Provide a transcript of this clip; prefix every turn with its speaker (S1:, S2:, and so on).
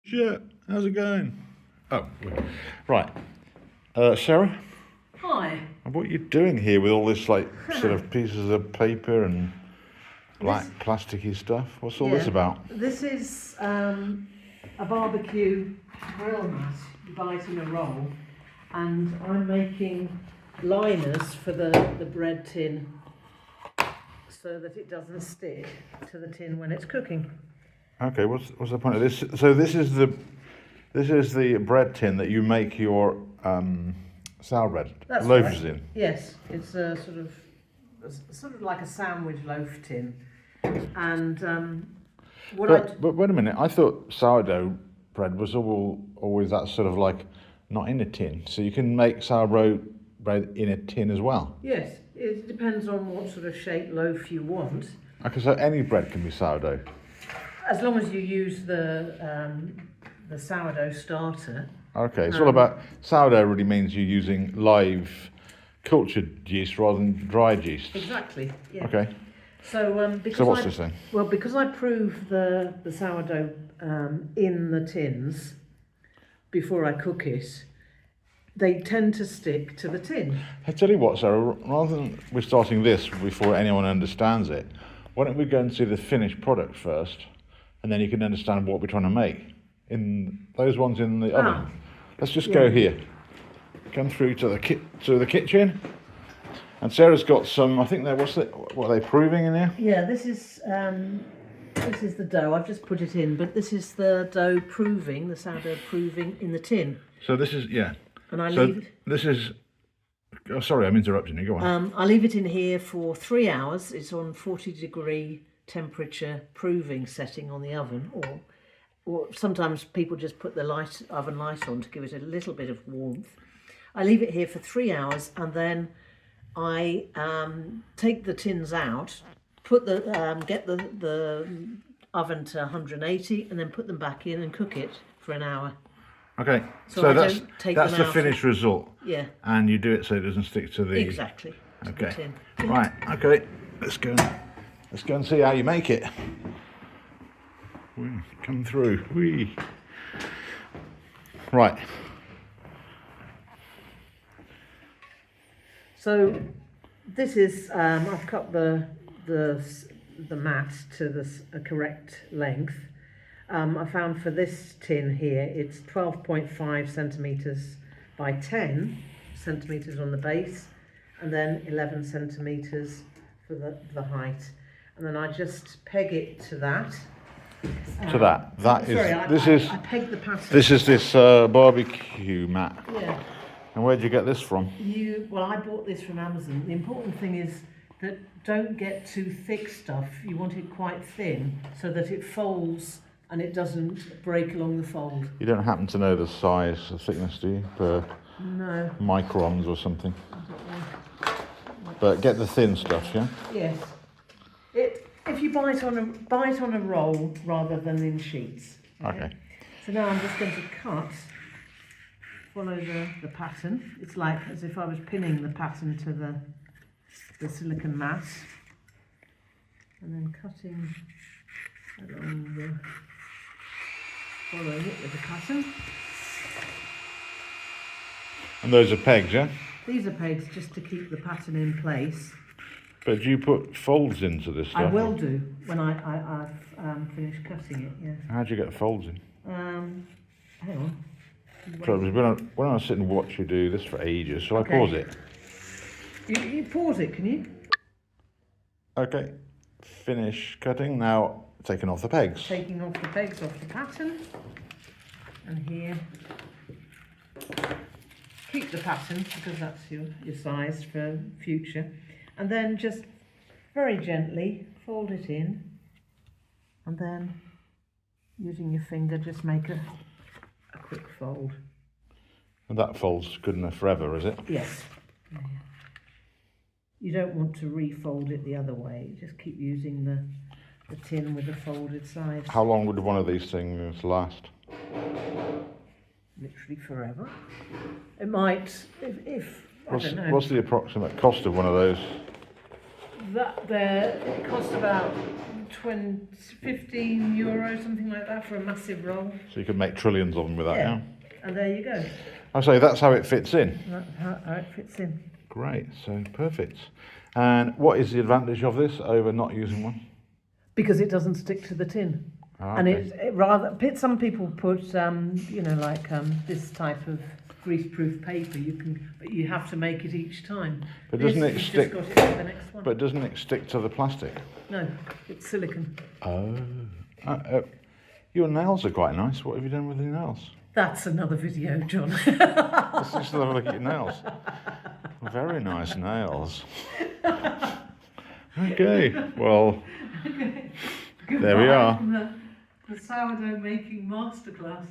S1: Shit, how's it going? Oh, right. Sarah,
S2: Hi.
S1: what are you doing here with all this, like, sort of pieces of paper and black plasticky stuff? What's all this about?
S2: This is a barbecue grill mat. You buy it in a roll, and I'm making liners for the bread tin so that it doesn't stick to the tin when it's cooking.
S1: Okay, what's the point of this? So this is the bread tin that you make your sour bread
S2: That's
S1: loaves
S2: right.
S1: in.
S2: Yes, it's a sort of like a sandwich loaf tin, and
S1: But wait a minute, I thought sourdough bread was always that sort of like not in a tin. So you can make sourdough bread in a tin as well.
S2: Yes, it depends on what sort of shaped loaf you want.
S1: Okay, so any bread can be sourdough.
S2: As long as you use the sourdough starter.
S1: Okay, it's all about sourdough. Really means you're using live, cultured yeast rather than dried yeast.
S2: Exactly. Yeah.
S1: Okay.
S2: So because
S1: So what's this thing?
S2: Well, because I prove the sourdough in the tins before I cook it, they tend to stick to the tin.
S1: I tell you what, Sarah. Rather than we're starting this before anyone understands it, why don't we go and see the finished product first, and then you can understand what we're trying to make. In those ones in the oven. Let's just go here. Come through to the kitchen. And Sarah's got some. I think what are they proving in here?
S2: Yeah, this is the dough. I've just put it in, but this is the dough proving, the sourdough proving in the tin.
S1: So this is
S2: And I leave.
S1: This is. Oh, sorry, I'm interrupting you. Go on.
S2: I leave it in here for 3 hours. It's on 40-degree temperature proving setting on the oven, or sometimes people just put the oven light on to give it a little bit of warmth. I leave it here for 3 hours, and then I take the tins out, get the oven to 180, and then put them back in and cook it for an hour.
S1: Okay,
S2: So
S1: that's the
S2: out.
S1: finished result.
S2: Yeah.
S1: And you do it so it doesn't stick to the.
S2: Exactly.
S1: Okay.
S2: The tin.
S1: Right. Okay. Let's go and see how you make it. Come through. Whee. Right.
S2: So this is I've cut the mat to a correct length. I found for this tin here it's 12.5 centimetres by 10 centimetres on the base, and then 11 centimetres for the height, and then I just peg it to that.
S1: I
S2: pegged the pattern.
S1: This is this barbecue mat.
S2: Yeah.
S1: And where did you get this from?
S2: I bought this from Amazon. The important thing is that don't get too thick stuff. You want it quite thin so that it folds and it doesn't break along the fold.
S1: You don't happen to know the size, the thickness, do you? Per
S2: No.
S1: microns or something.
S2: I don't know.
S1: But get the thin stuff, yeah?
S2: Yes. If you buy it on a roll rather than in sheets.
S1: Okay.
S2: So now I'm just going to follow the pattern. It's like as if I was pinning the pattern to the silicone mat, and then cutting along following it with the pattern.
S1: And those are pegs, yeah?
S2: These are pegs just to keep the pattern in place.
S1: But do you put folds into this stuff?
S2: I will do when I've finished cutting it, yes.
S1: How do you get the folds in?
S2: Hang on.
S1: So when I sit and watch you do this for ages, shall I pause it?
S2: You pause it, can you?
S1: Okay. Finish cutting. Now taking off the pegs.
S2: Taking off the pegs off the pattern. And here. Keep the pattern because that's your size for future. And then just very gently fold it in, and then using your finger just make a quick fold.
S1: And that folds good enough forever, is it?
S2: Yes. Yeah. You don't want to refold it the other way. Just keep using the tin with the folded sides.
S1: How long would one of these things last?
S2: Literally forever. It might, if I don't know.
S1: What's the approximate cost of one of those?
S2: It costs about 15 euros, something like that, for a massive roll.
S1: So you could make trillions of them with that, yeah?
S2: And there you go.
S1: I say that's how it fits in.
S2: That's how it fits in.
S1: Great, so perfect. And what is the advantage of this over not using one?
S2: Because it doesn't stick to the tin.
S1: Ah,
S2: And
S1: okay.
S2: some people put, this type of grease-proof paper. But you have to make it each time.
S1: But doesn't it
S2: you've
S1: stick?
S2: Just got it for the next one.
S1: But doesn't it stick to the plastic?
S2: No, it's silicone.
S1: Oh. Your nails are quite nice. What have you done with your nails?
S2: That's another video, John.
S1: Let's just have a look at your nails. Very nice nails. Okay, well, there we are.
S2: The sourdough making masterclass.